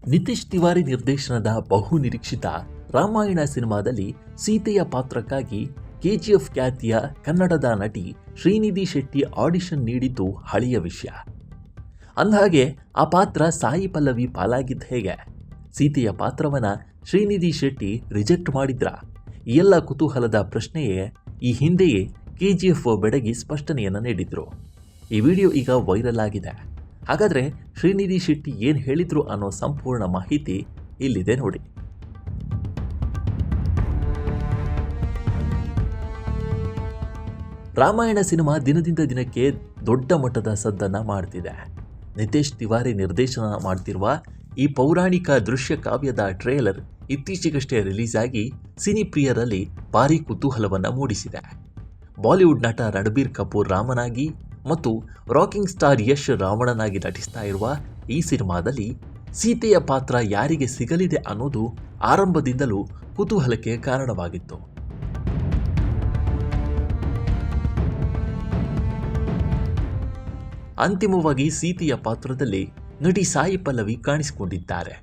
ನಿತೀಶ್ ತಿವಾರಿ ನಿರ್ದೇಶನದ ಬಹು ನಿರೀಕ್ಷಿತ ರಾಮಾಯಣ ಸಿನಿಮಾದಲ್ಲಿ ಸೀತೆಯ ಪಾತ್ರಕ್ಕಾಗಿ ಕೆಜಿಎಫ್ ಖ್ಯಾತಿಯ ಕನ್ನಡದ ನಟಿ ಶ್ರೀನಿಧಿ ಶೆಟ್ಟಿ ಆಡಿಷನ್ ನೀಡಿದ್ದು ಹಳೆಯ ವಿಷಯ. ಅಂದಹಾಗೆ ಆ ಪಾತ್ರ ಸಾಯಿ ಪಲ್ಲವಿ ಪಾಲಾಗಿದ್ದ ಹೇಗೆ? ಸೀತೆಯ ಪಾತ್ರವನ್ನ ಶ್ರೀನಿಧಿ ಶೆಟ್ಟಿ ರಿಜೆಕ್ಟ್ ಮಾಡಿದ್ರ? ಈ ಎಲ್ಲ ಕುತೂಹಲದ ಪ್ರಶ್ನೆಯೇ ಈ ಹಿಂದೆಯೇ ಕೆಜಿಎಫ್ ಬೆಡಗಿ ಸ್ಪಷ್ಟನೆಯನ್ನು ನೀಡಿದ್ರು. ಈ ವಿಡಿಯೋ ಈಗ ವೈರಲ್ ಆಗಿದೆ. ಹಾಗಾದರೆ ಶ್ರೀನಿಧಿ ಶೆಟ್ಟಿ ಏನು ಹೇಳಿದ್ರು ಅನ್ನೋ ಸಂಪೂರ್ಣ ಮಾಹಿತಿ ಇಲ್ಲಿದೆ ನೋಡಿ. ರಾಮಾಯಣ ಸಿನಿಮಾ ದಿನದಿಂದ ದಿನಕ್ಕೆ ದೊಡ್ಡ ಮಟ್ಟದ ಸದ್ದನ್ನು ಮಾಡ್ತಿದೆ. ನಿತೀಶ್ ತಿವಾರಿ ನಿರ್ದೇಶನ ಮಾಡ್ತಿರುವ ಈ ಪೌರಾಣಿಕ ದೃಶ್ಯ ಕಾವ್ಯದ ಟ್ರೇಲರ್ ಇತ್ತೀಚೆಗಷ್ಟೇ ರಿಲೀಸ್ ಆಗಿ ಸಿನಿ ಪ್ರಿಯರಲ್ಲಿ ಭಾರೀ ಕುತೂಹಲವನ್ನು ಮೂಡಿಸಿದೆ. ಬಾಲಿವುಡ್ ನಟ ರಣಬೀರ್ ಕಪೂರ್ ರಾಮನಾಗಿ ಮತ್ತು ರಾಕಿಂಗ್ ಸ್ಟಾರ್ ಯಶ್ ರಾವಣನಾಗಿ ನಟಿಸ್ತಾ ಇರುವ ಈ ಸಿನಿಮಾದಲ್ಲಿ ಸೀತೆಯ ಪಾತ್ರ ಯಾರಿಗೆ ಸಿಗಲಿದೆ ಅನ್ನೋದು ಆರಂಭದಿಂದಲೂ ಕುತೂಹಲಕ್ಕೆ ಕಾರಣವಾಗಿತ್ತು. ಅಂತಿಮವಾಗಿ ಸೀತೆಯ ಪಾತ್ರದಲ್ಲಿ ನಟಿ ಸಾಯಿ ಪಲ್ಲವಿ ಕಾಣಿಸಿಕೊಂಡಿದ್ದಾರೆ.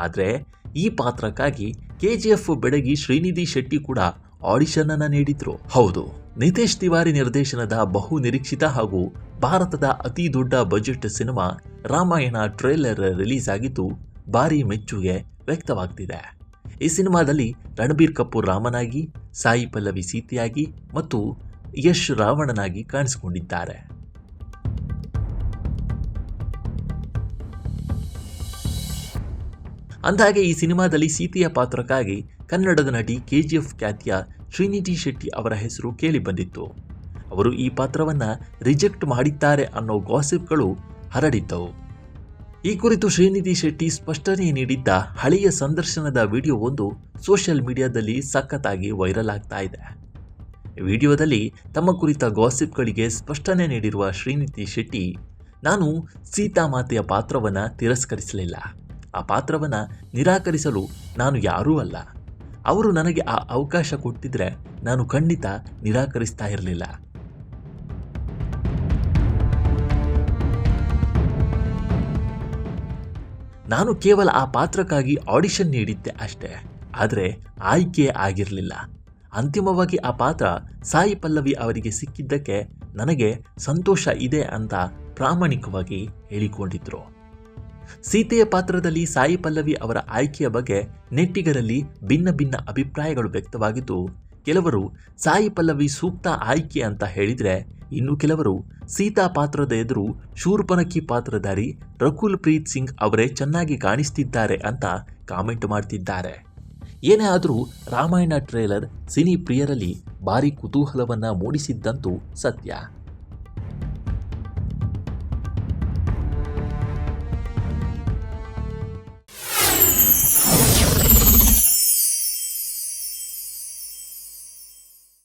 ಆದರೆ ಈ ಪಾತ್ರಕ್ಕಾಗಿ ಕೆಜಿಎಫ್ ಬೆಡಗಿ ಶ್ರೀನಿಧಿ ಶೆಟ್ಟಿ ಕೂಡ ಆಡಿಷನ್ ಅನ್ನು ನೀಡಿದ್ರು. ಹೌದು, ನಿತೀಶ್ ತಿವಾರಿ ನಿರ್ದೇಶನದ ಬಹು ನಿರೀಕ್ಷಿತ ಹಾಗೂ ಭಾರತದ ಅತಿ ದೊಡ್ಡ budget cinema Ramayana trailer release ಆಗಿದ್ದು ಭಾರೀ ಮೆಚ್ಚುಗೆ ವ್ಯಕ್ತವಾಗ್ತಿದೆ. ಈ ಸಿನಿಮಾದಲ್ಲಿ ರಣಬೀರ್ ಕಪೂರ್ ರಾಮನಾಗಿ, ಸಾಯಿ ಪಲ್ಲವಿ ಸೀತೆಯಾಗಿ ಮತ್ತು ಯಶ್ ರಾವಣನಾಗಿ ಕಾಣಿಸಿಕೊಂಡಿದ್ದಾರೆ. ಅಂದಹಾಗೆ ಈ ಸಿನಿಮಾದಲ್ಲಿ ಸೀತೆಯ ಪಾತ್ರಕ್ಕಾಗಿ ಕನ್ನಡದ ನಟಿ ಕೆಜಿಎಫ್ ಖ್ಯಾತಿಯ ಶ್ರೀನಿಧಿ ಶೆಟ್ಟಿ ಅವರ ಹೆಸರು ಕೇಳಿ ಬಂದಿತ್ತು. ಅವರು ಈ ಪಾತ್ರವನ್ನು ರಿಜೆಕ್ಟ್ ಮಾಡಿದ್ದಾರೆ ಅನ್ನೋ ಗಾಸಿಪ್ಗಳು ಹರಡಿದ್ದವು. ಈ ಕುರಿತು ಶ್ರೀನಿಧಿ ಶೆಟ್ಟಿ ಸ್ಪಷ್ಟನೆ ನೀಡಿದ್ದ ಹಳೆಯ ಸಂದರ್ಶನದ ವಿಡಿಯೋ ಒಂದು ಸೋಷಿಯಲ್ ಮೀಡಿಯಾದಲ್ಲಿ ಸಖತ್ತಾಗಿ ವೈರಲ್ ಆಗ್ತಾ ಇದೆ. ವಿಡಿಯೋದಲ್ಲಿ ತಮ್ಮ ಕುರಿತ ಗಾಸಿಪ್ಗಳಿಗೆ ಸ್ಪಷ್ಟನೆ ನೀಡಿರುವ ಶ್ರೀನಿಧಿ ಶೆಟ್ಟಿ, ನಾನು ಸೀತಾಮಾತೆಯ ಪಾತ್ರವನ್ನು ತಿರಸ್ಕರಿಸಲಿಲ್ಲ. ಆ ಪಾತ್ರವನ್ನು ನಿರಾಕರಿಸಲು ನಾನು ಯಾರೂ ಅಲ್ಲ. ಅವರು ನನಗೆ ಆ ಅವಕಾಶ ಕೊಟ್ಟಿದ್ರೆ ನಾನು ಖಂಡಿತ ನಿರಾಕರಿಸ್ತಾ ಇರಲಿಲ್ಲ. ನಾನು ಕೇವಲ ಆ ಪಾತ್ರಕ್ಕಾಗಿ ಆಡಿಷನ್ ನೀಡಿದ್ದೆ ಅಷ್ಟೇ, ಆದರೆ ಆಯ್ಕೆ ಆಗಿರಲಿಲ್ಲ. ಅಂತಿಮವಾಗಿ ಆ ಪಾತ್ರ ಸಾಯಿ ಪಲ್ಲವಿ ಅವರಿಗೆ ಸಿಕ್ಕಿದ್ದಕ್ಕೆ ನನಗೆ ಸಂತೋಷ ಇದೆ ಅಂತ ಪ್ರಾಮಾಣಿಕವಾಗಿ ಹೇಳಿಕೊಂಡಿದ್ರು. ಸೀತೆಯ ಪಾತ್ರದಲ್ಲಿ ಸಾಯಿ ಪಲ್ಲವಿ ಅವರ ಆಯ್ಕೆಯ ಬಗ್ಗೆ ನೆಟ್ಟಿಗರಲ್ಲಿ ಭಿನ್ನ ಭಿನ್ನ ಅಭಿಪ್ರಾಯಗಳು ವ್ಯಕ್ತವಾಗಿದ್ದು, ಕೆಲವರು ಸಾಯಿ ಪಲ್ಲವಿ ಸೂಕ್ತ ಆಯ್ಕೆ ಅಂತ ಹೇಳಿದರೆ, ಇನ್ನು ಕೆಲವರು ಸೀತಾ ಪಾತ್ರದ ಎದುರು ಶೂರ್ಪನಖಿ ಪಾತ್ರಧಾರಿ ರಕುಲ್ ಪ್ರೀತ್ ಸಿಂಗ್ ಅವರೇ ಚೆನ್ನಾಗಿ ಕಾಣಿಸ್ತಿದ್ದಾರೆ ಅಂತ ಕಾಮೆಂಟ್ ಮಾಡ್ತಿದ್ದಾರೆ. ಏನೇ ಆದರೂ ರಾಮಾಯಣ ಟ್ರೇಲರ್ ಸಿನಿ ಪ್ರಿಯರಲ್ಲಿ ಭಾರೀ ಕುತೂಹಲವನ್ನು ಮೂಡಿಸಿದ್ದಂತೂ ಸತ್ಯ.